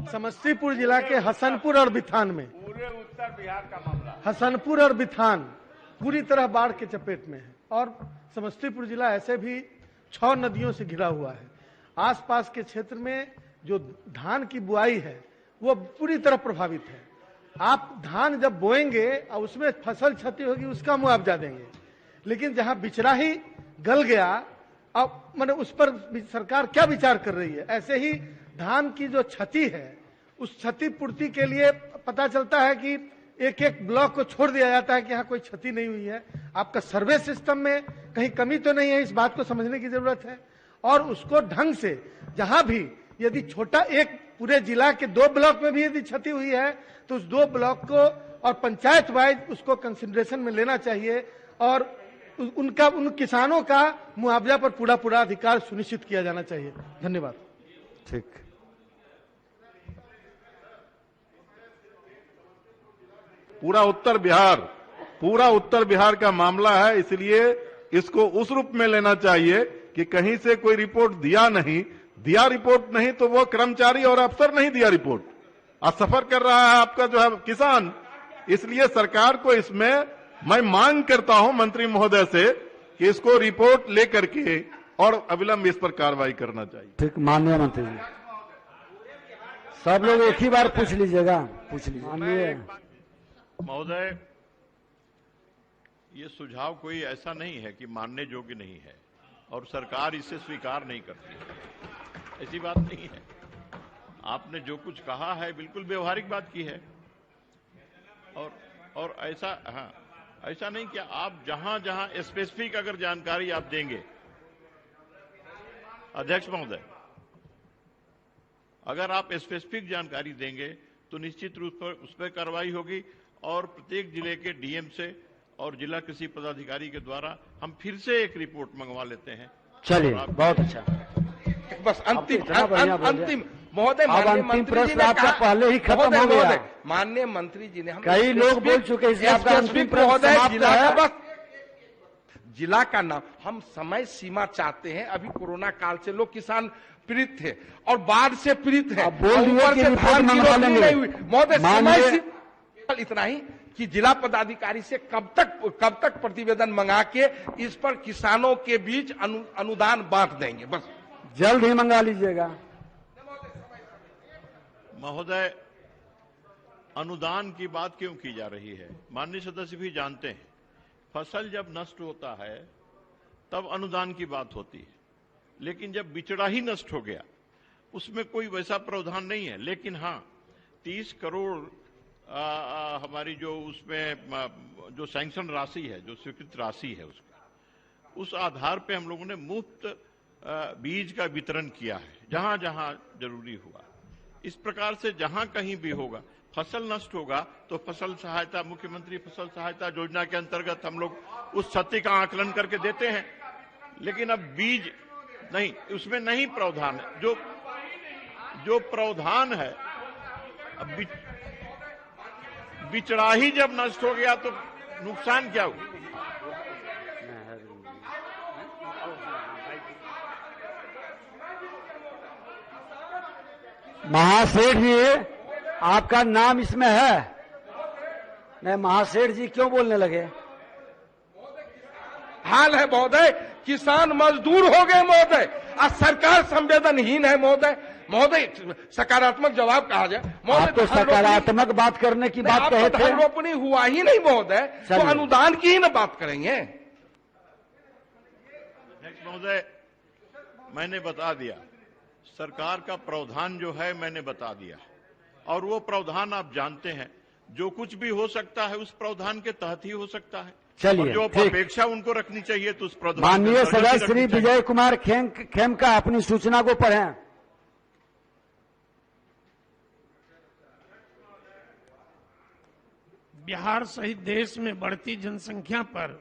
समस्तीपुर जिला के हसनपुर और बिथान में, पूरे उत्तर बिहार का मामला, हसनपुर और बिथान पूरी तरह बाढ़ के चपेट में है और समस्तीपुर जिला ऐसे भी 6 नदियों से घिरा हुआ है। आसपास के क्षेत्र में जो धान की बुआई है वो पूरी तरह प्रभावित है। आप धान जब बोएंगे और उसमें फसल क्षति होगी उसका मुआवजा देंगे, लेकिन जहां बिचड़ा ही गल गया, अब माने उस पर सरकार क्या विचार कर रही है। ऐसे ही धान की जो क्षति है उस क्षति पूर्ति के लिए पता चलता है कि एक एक ब्लॉक को छोड़ दिया जाता है कि यहाँ कोई क्षति नहीं हुई है। आपका सर्वे सिस्टम में कहीं कमी तो नहीं है, इस बात को समझने की जरूरत है। और उसको ढंग से, जहां भी यदि छोटा एक पूरे जिला के 2 ब्लॉक में भी यदि क्षति हुई है तो उस 2 ब्लॉक को और पंचायत वाइज उसको कंसिडरेशन में लेना चाहिए और उन किसानों का मुआवजा पर पूरा अधिकार सुनिश्चित किया जाना चाहिए। धन्यवाद। ठीक, पूरा उत्तर बिहार का मामला है, इसलिए इसको उस रूप में लेना चाहिए कि कहीं से कोई रिपोर्ट दिया रिपोर्ट नहीं तो वो कर्मचारी और अफसर नहीं दिया रिपोर्ट, और सफर कर रहा है आपका जो है किसान। इसलिए सरकार को इसमें मैं मांग करता हूं मंत्री महोदय से कि इसको रिपोर्ट लेकर के और अविलंब इस पर कार्रवाई करना चाहिए। ठीक, माननीय मंत्री जी, सब लोग एक ही बार पूछ लीजिएगा। माननीय महोदय, ये सुझाव कोई ऐसा नहीं है कि मानने योग्य नहीं है और सरकार इसे स्वीकार नहीं करती है, ऐसी बात नहीं है। आपने जो कुछ कहा है बिल्कुल व्यवहारिक बात की है और ऐसा नहीं कि आप जहां जहां स्पेसिफिक अगर जानकारी आप देंगे, अध्यक्ष महोदय, अगर आप स्पेसिफिक जानकारी देंगे तो निश्चित रूप पर उस पर कार्रवाई होगी और प्रत्येक जिले के डीएम से और जिला कृषि पदाधिकारी के द्वारा हम फिर से एक रिपोर्ट मंगवा लेते हैं। चलिए, बहुत अच्छा। बस अंतिम महोदय, अंतिम प्रश्न आपका पहले ही खत्म हो गया। माननीय मंत्री जी ने, कई लोग बोल चुके हैं, इसलिए आपका अंतिम प्रश्न समाप्त है। जिला का नाम हम समय सीमा चाहते हैं। अभी कोरोना काल से लोग किसान पीड़ित थे और बाढ़ से पीड़ित है, महोदय समय इतना ही कि जिला पदाधिकारी से कब तक प्रतिवेदन मंगा के इस पर किसानों के बीच अनुदान बांट देंगे। बस जल्द ही मंगा लीजिएगा। महोदय, अनुदान की बात क्यों की जा रही है? माननीय सदस्य भी जानते हैं, फसल जब नष्ट होता है तब अनुदान की बात होती है, लेकिन जब बिचड़ा ही नष्ट हो गया उसमें कोई वैसा प्रावधान नहीं है। लेकिन हाँ, 30 करोड़ हमारी जो उसमें जो सैंक्शन राशि है, जो स्वीकृत राशि है, उसका उस आधार पे हम लोगों ने मुफ्त बीज का वितरण किया है जहां जहां जरूरी हुआ। इस प्रकार से जहां कहीं भी होगा, फसल नष्ट होगा तो फसल सहायता, मुख्यमंत्री फसल सहायता योजना के अंतर्गत हम लोग उस क्षति का आकलन करके देते हैं। लेकिन अब बीज नहीं, उसमें नहीं प्रावधान है। जो प्रावधान है, अब बिचड़ा ही जब नष्ट हो गया तो नुकसान क्या हुआ? महासेठ जी, आपका नाम इसमें है। नहीं, महासेठ जी क्यों बोलने लगे? हाल है महोदय, किसान मजदूर हो गए महोदय, और सरकार संवेदनहीन है महोदय। सकारात्मक जवाब कहा जाए महोदय। तो सकारात्मक बात करने की बात कहे थे, रोपनी हुआ ही नहीं महोदय, तो अनुदान की ही ना बात करेंगे। महोदय, मैंने बता दिया, सरकार का प्रावधान जो है मैंने बता दिया, और वो प्रावधान आप जानते हैं, जो कुछ भी हो सकता है उस प्रावधान के तहत ही हो सकता है। चलिए, जो अपेक्षा उनको रखनी चाहिए तो उस प्रावधान। माननीय सदस्य श्री विजय कुमार खेमका अपनी सूचना को पढ़ें। बिहार सहित देश में बढ़ती जनसंख्या पर